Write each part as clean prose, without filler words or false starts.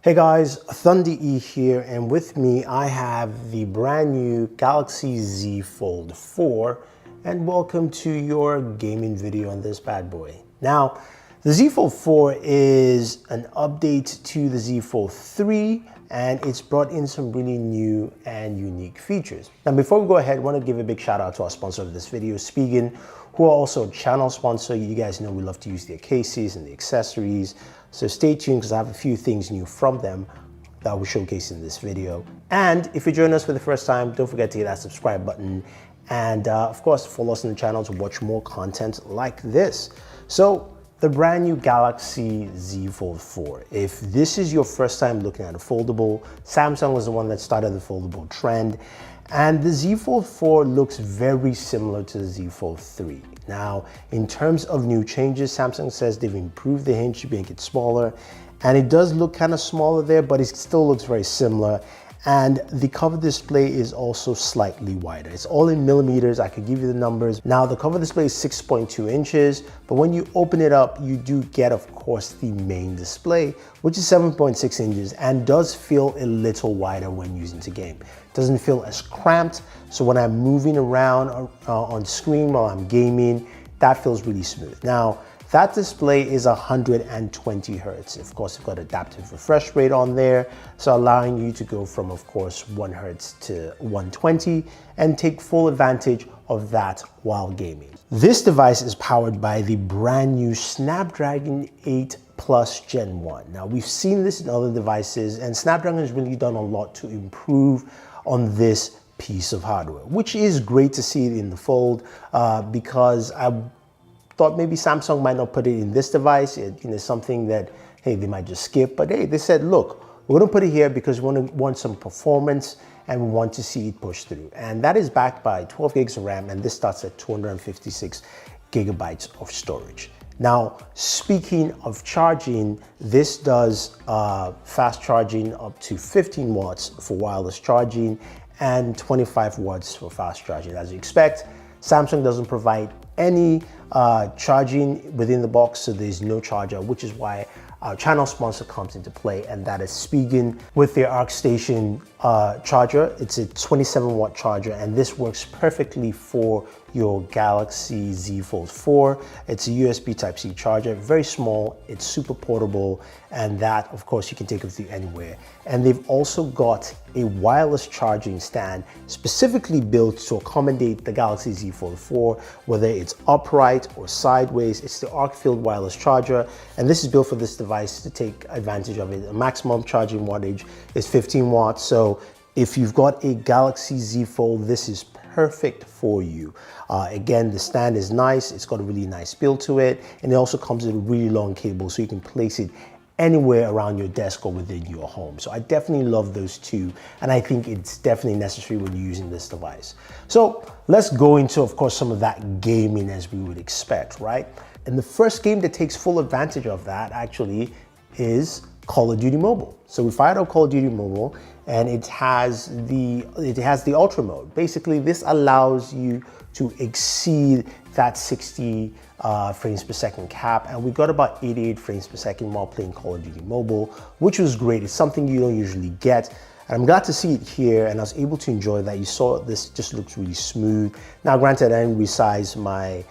Hey guys, Thunder E here, and with me I have the brand new Galaxy Z Fold 4, and welcome to your gaming video on this bad boy. Now, the Z Fold 4 is an update to the Z Fold 3, and it's brought in some really new and unique features. Now, before we go ahead, I want to give a big shout out to our sponsor of this video, Spigen, who are also a channel sponsor. You guys know we love to use their cases and the accessories. So stay tuned because I have a few things new from them that I will showcase in this video. And if you're joining us for the first time, don't forget to hit that subscribe button. And of course, follow us on the channel to watch more content like this. So the brand new Galaxy Z Fold 4. If this is your first time looking at a foldable, Samsung was the one that started the foldable trend. And the Z Fold 4 looks very similar to the Z Fold 3. Now, in terms of new changes, Samsung says they've improved the hinge to make it smaller, and it does look kind of smaller there, but it still looks very similar. And the cover display is also slightly wider. It's all in millimeters. I could give you the numbers. Now, the cover display is 6.2 inches, but when you open it up, you do get, of course, the main display, which is 7.6 inches and does feel a little wider when using the game. It doesn't feel as cramped, so when I'm moving around on screen while I'm gaming, that feels really smooth. Now, that display is 120 Hertz. Of course, you've got adaptive refresh rate on there, so allowing you to go from, of course, 1 Hertz to 120 and take full advantage of that while gaming. This device is powered by the brand new Snapdragon 8 Plus Gen 1. Now, we've seen this in other devices, and Snapdragon has really done a lot to improve on this piece of hardware, which is great to see it in the Fold because I thought maybe Samsung might not put it in this device. Something that, hey, they might just skip. But hey, they said, look, we're gonna put it here because we want some performance and we want to see it push through. And that is backed by 12 gigs of RAM, and this starts at 256 gigabytes of storage. Now, speaking of charging, this does fast charging up to 15 watts for wireless charging and 25 watts for fast charging. As you expect, Samsung doesn't provide any charging within the box, so there's no charger, which is why our channel sponsor comes into play, and that is Spigen with their ArcStation charger. It's a 27 watt charger, and this works perfectly for your Galaxy Z Fold 4. It's a USB Type-C charger, very small, it's super portable, and that, of course, you can take with you anywhere. And they've also got a wireless charging stand specifically built to accommodate the Galaxy Z Fold 4, whether it's upright or sideways. It's the ArcField wireless charger, and this is built for this device to take advantage of it. The maximum charging wattage is 15 watts, so if you've got a Galaxy Z Fold, this is perfect for you. Again, the stand is nice. It's got a really nice build to it, and it also comes with a really long cable, so you can place it anywhere around your desk or within your home. So I definitely love those two, and I think it's definitely necessary when you're using this device. So let's go into, of course, some of that gaming as we would expect, right? And the first game that takes full advantage of that actually is Call of Duty Mobile. So we fired up Call of Duty Mobile, and it has the Ultra mode. Basically, this allows you to exceed that 60 frames per second cap, and we got about 88 frames per second while playing Call of Duty Mobile, which was great. It's something you don't usually get. And I'm glad to see it here, and I was able to enjoy that. You saw this just looks really smooth. Now, granted, I didn't resize my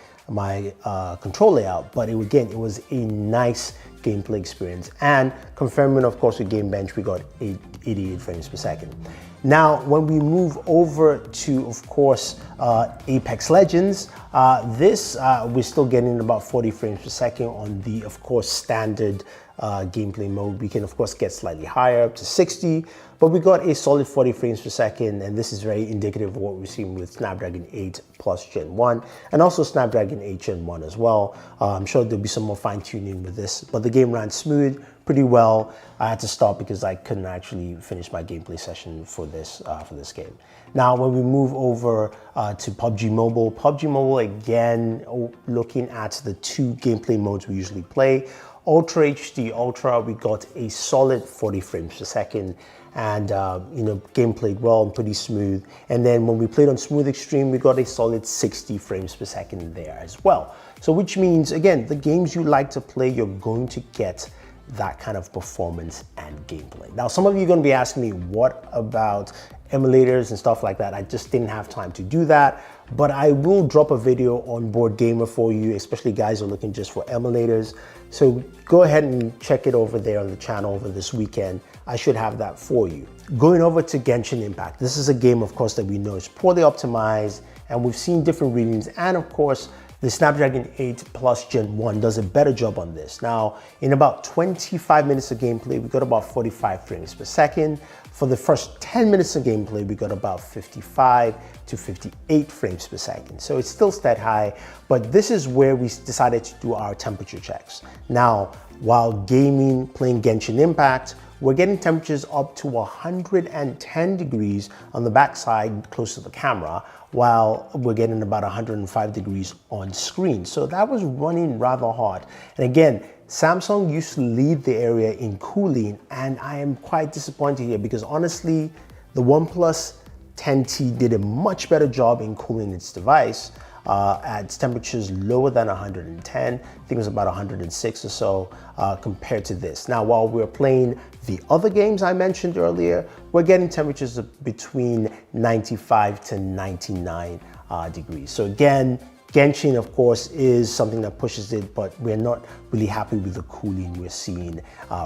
control layout, but it was a nice gameplay experience. And confirming, of course, with Game Bench, we got 88 frames per second. Now, when we move over to, of course, Apex Legends, we're still getting about 40 frames per second on the, of course, standard gameplay mode. We can, of course, get slightly higher, up to 60, but we got a solid 40 frames per second, and this is very indicative of what we're seeing with Snapdragon 8 Plus Gen 1, and also Snapdragon 8 Gen 1 as well. I'm sure there'll be some more fine-tuning with this, but the game ran smooth, pretty well. I had to stop because I couldn't actually finish my gameplay session for this game. Now, when we move over to PUBG Mobile, again, looking at the two gameplay modes we usually play. Ultra HD Ultra, we got a solid 40 frames per second, and game played well and pretty smooth. And then when we played on Smooth Extreme, we got a solid 60 frames per second there as well. So which means, again, the games you like to play, you're going to get that kind of performance and gameplay. Now, some of you are going to be asking me, what about emulators and stuff like that? I just didn't have time to do that, but I will drop a video on Board Gamer for you, especially guys who are looking just for emulators. So go ahead and check it over there on the channel over this weekend. I should have that for you. Going over to Genshin Impact. This is a game, of course, that we know is poorly optimized, and we've seen different readings, and of course, the Snapdragon 8 Plus Gen 1 does a better job on this. Now, in about 25 minutes of gameplay, we got about 45 frames per second. For the first 10 minutes of gameplay, we got about 55 to 58 frames per second. So it's still stat high, but this is where we decided to do our temperature checks. Now, while gaming, playing Genshin Impact, we're getting temperatures up to 110 degrees on the backside close to the camera, while we're getting about 105 degrees on screen. So that was running rather hot. And again, Samsung used to lead the area in cooling, and I am quite disappointed here because honestly, the OnePlus 10T did a much better job in cooling its device at temperatures lower than 110. I think it was about 106 or so compared to this. Now, while we're playing the other games I mentioned earlier, we're getting temperatures of between 95 to 99 degrees. So again, Genshin, of course, is something that pushes it, but we're not really happy with the cooling we're seeing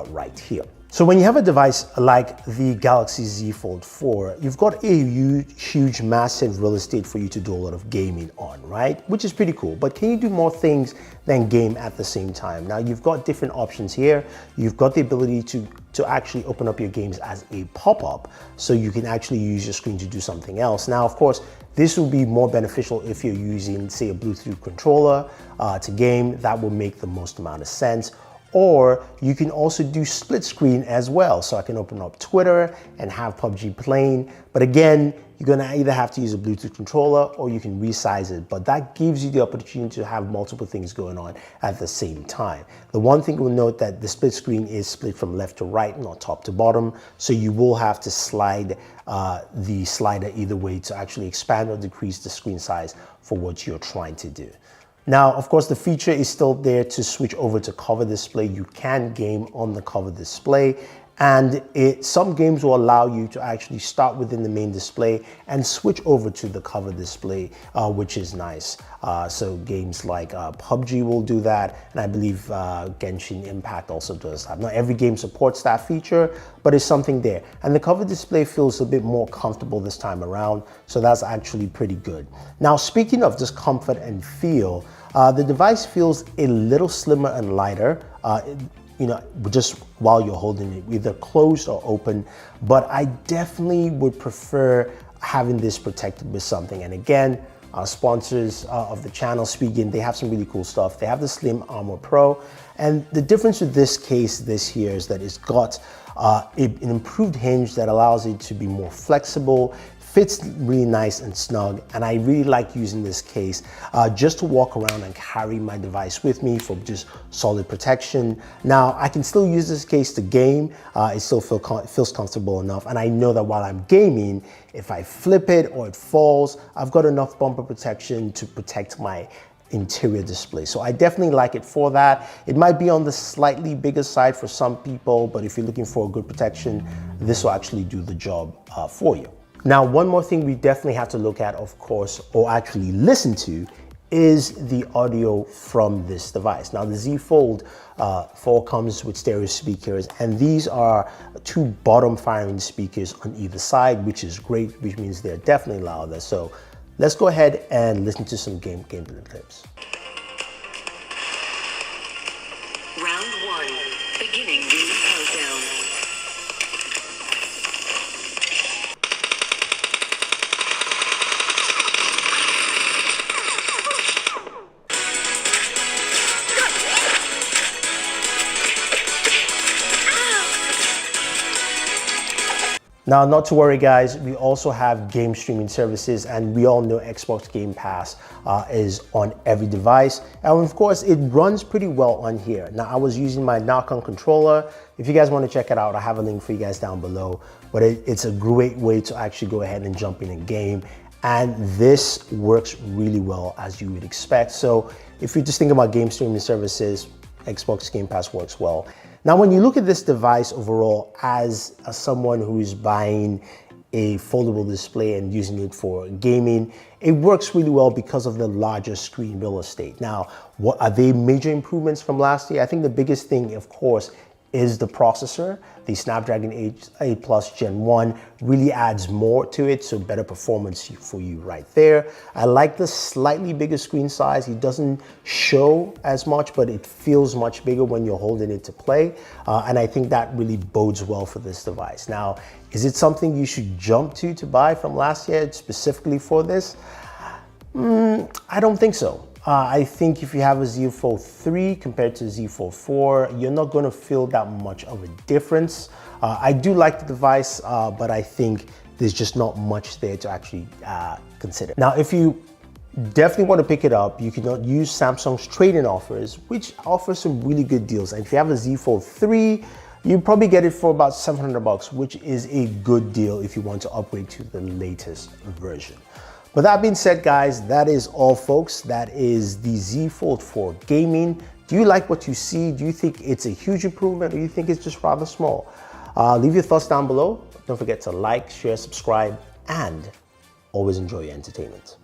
right here. So when you have a device like the Galaxy Z Fold 4, you've got a huge, massive real estate for you to do a lot of gaming on, right? Which is pretty cool, but can you do more things than game at the same time? Now, you've got different options here. You've got the ability to actually open up your games as a pop-up, so you can actually use your screen to do something else. Now, of course, this will be more beneficial if you're using, say, a Bluetooth controller to game. That will make the most amount of sense. Or you can also do split screen as well. So I can open up Twitter and have PUBG playing. But again, you're gonna either have to use a Bluetooth controller or you can resize it. But that gives you the opportunity to have multiple things going on at the same time. The one thing we'll note that the split screen is split from left to right, not top to bottom. So you will have to slide the slider either way to actually expand or decrease the screen size for what you're trying to do. Now, of course, the feature is still there to switch over to cover display. You can game on the cover display, and some games will allow you to actually start within the main display and switch over to the cover display, which is nice. So games like PUBG will do that, and I believe Genshin Impact also does that. Not every game supports that feature, but it's something there. And the cover display feels a bit more comfortable this time around, so that's actually pretty good. Now, speaking of just comfort and feel, the device feels a little slimmer and lighter, you know, just while you're holding it, either closed or open, but I definitely would prefer having this protected with something. And again, our sponsors of the channel, Spigen, they have some really cool stuff. They have the Slim Armor Pro, and the difference with this case this year is that it's got an improved hinge that allows it to be more flexible, fits really nice and snug, and I really like using this case just to walk around and carry my device with me for just solid protection. Now, I can still use this case to game. It still feels comfortable enough, and I know that while I'm gaming, if I flip it or it falls, I've got enough bumper protection to protect my interior display. So I definitely like it for that. It might be on the slightly bigger side for some people, but if you're looking for a good protection, this will actually do the job for you. Now, one more thing we definitely have to look at, of course, or actually listen to, is the audio from this device. Now, the Z Fold 4 comes with stereo speakers, and these are two bottom firing speakers on either side, which is great, which means they're definitely louder. So let's go ahead and listen to some gameplay clips. Round 1, beginning the countdown. Now, not to worry guys, we also have game streaming services, and we all know Xbox Game Pass is on every device. And of course, it runs pretty well on here. Now, I was using my Narcon controller. If you guys want to check it out, I have a link for you guys down below. But it's a great way to actually go ahead and jump in a game. And this works really well, as you would expect. So if you just think about game streaming services, Xbox Game Pass works well. Now, when you look at this device overall as someone who is buying a foldable display and using it for gaming, it works really well because of the larger screen real estate. Now, what are they major improvements from last year? I think the biggest thing, of course, is the processor. The Snapdragon 8 Plus Gen 1 really adds more to it, so better performance for you right there. I like the slightly bigger screen size. It doesn't show as much, but it feels much bigger when you're holding it to play. And I think that really bodes well for this device. Now, is it something you should jump to buy from last year specifically for this? I don't think so. I think if you have a Z Fold 3 compared to Z Fold 4, you're not going to feel that much of a difference. I do like the device, but I think there's just not much there to actually consider. Now, if you definitely want to pick it up, you can use Samsung's trade-in offers, which offers some really good deals. And if you have a Z Fold 3, you probably get it for about $700, which is a good deal if you want to upgrade to the latest version. But that being said, guys, that is all, folks. That is the Z Fold 4 gaming. Do you like what you see? Do you think it's a huge improvement, or do you think it's just rather small? Leave your thoughts down below. Don't forget to like, share, subscribe, and always enjoy your entertainment.